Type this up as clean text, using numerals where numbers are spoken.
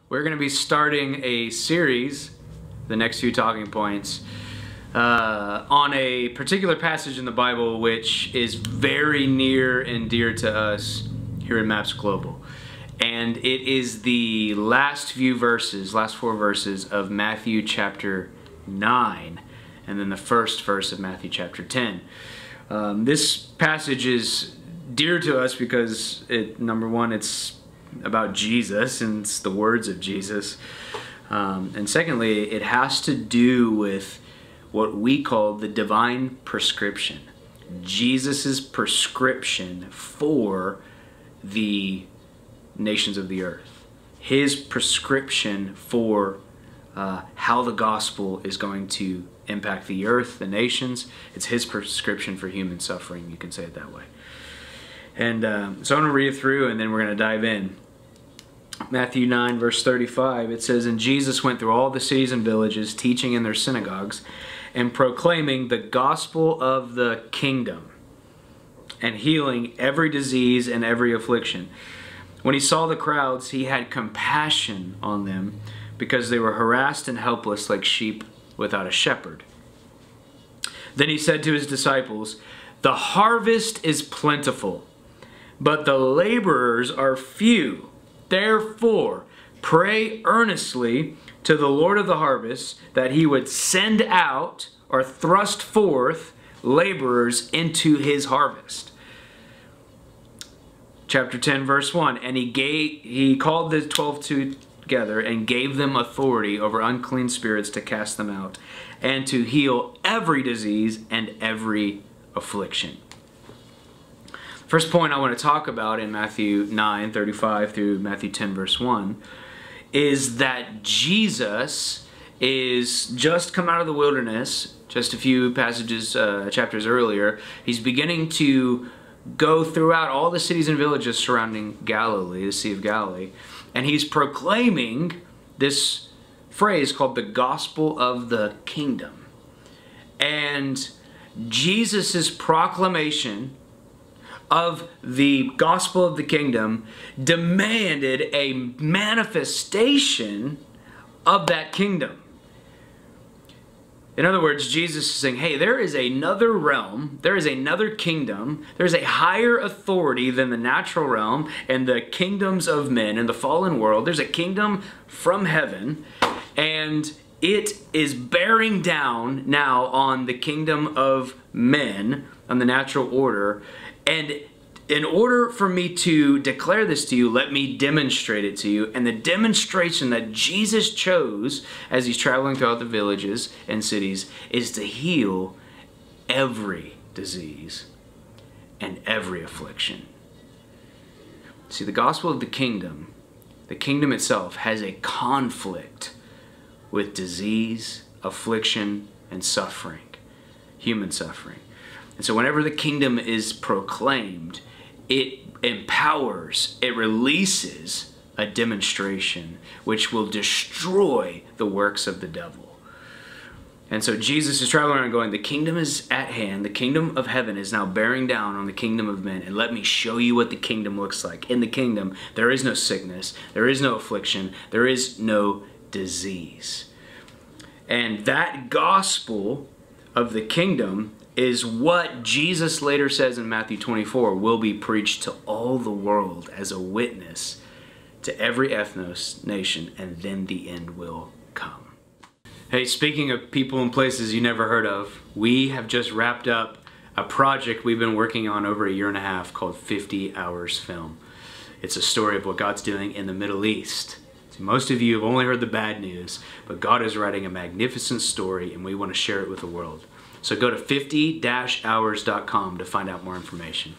We're going to be starting a series, the next few talking points, on a particular passage in the Bible which is very near and dear to us here in Maps Global. And it is the last four verses of Matthew chapter 9, and then the first verse of Matthew chapter 10. This passage is dear to us because, number one, it's about Jesus and it's the words of Jesus. And secondly, it has to do with what we call the divine prescription. Jesus's prescription for the nations of the earth. His prescription for how the gospel is going to impact the earth, the nations. It's his prescription for human suffering, you can say it that way. And so I'm going to read it through and then we're going to dive in. Matthew 9 verse 35, it says, "And Jesus went through all the cities and villages, teaching in their synagogues and proclaiming the gospel of the kingdom and healing every disease and every affliction. When he saw the crowds, he had compassion on them because they were harassed and helpless like sheep without a shepherd. Then he said to his disciples, 'The harvest is plentiful, but the laborers are few. Therefore, pray earnestly to the Lord of the harvest that he would send out or thrust forth laborers into his harvest.'" Chapter 10 verse 1, "And he called the 12 together and gave them authority over unclean spirits to cast them out and to heal every disease and every affliction." First point I want to talk about in Matthew 9:35 through Matthew 10 verse 1 is that Jesus is just come out of the wilderness, just a few chapters earlier. He's beginning to go throughout all the cities and villages surrounding Galilee, the Sea of Galilee, and he's proclaiming this phrase called the gospel of the kingdom. And Jesus's proclamation of the gospel of the kingdom demanded a manifestation of that kingdom. In other words, Jesus is saying, hey, there is another realm, there is another kingdom, there's a higher authority than the natural realm and the kingdoms of men in the fallen world. There's a kingdom from heaven, and it is bearing down now on the kingdom of men, on the natural order. And in order for me to declare this to you, let me demonstrate it to you. And the demonstration that Jesus chose as he's traveling throughout the villages and cities is to heal every disease and every affliction. See, the gospel of the kingdom itself has a conflict with disease, affliction, and suffering, human suffering. And so whenever the kingdom is proclaimed, it empowers, it releases a demonstration which will destroy the works of the devil. And so Jesus is traveling around going, the kingdom is at hand, the kingdom of heaven is now bearing down on the kingdom of men, and let me show you what the kingdom looks like. In the kingdom, there is no sickness, there is no affliction, there is no disease. And that gospel of the kingdom is what Jesus later says in Matthew 24 will be preached to all the world as a witness to every ethnos, nation, and then the end will come. Hey, speaking of people and places you never heard of, we have just wrapped up a project we've been working on over a year and a half called 50 Hours Film. It's a story of what God's doing in the Middle East. Most of you have only heard the bad news, but God is writing a magnificent story and we want to share it with the world. So go to 50-hours.com to find out more information.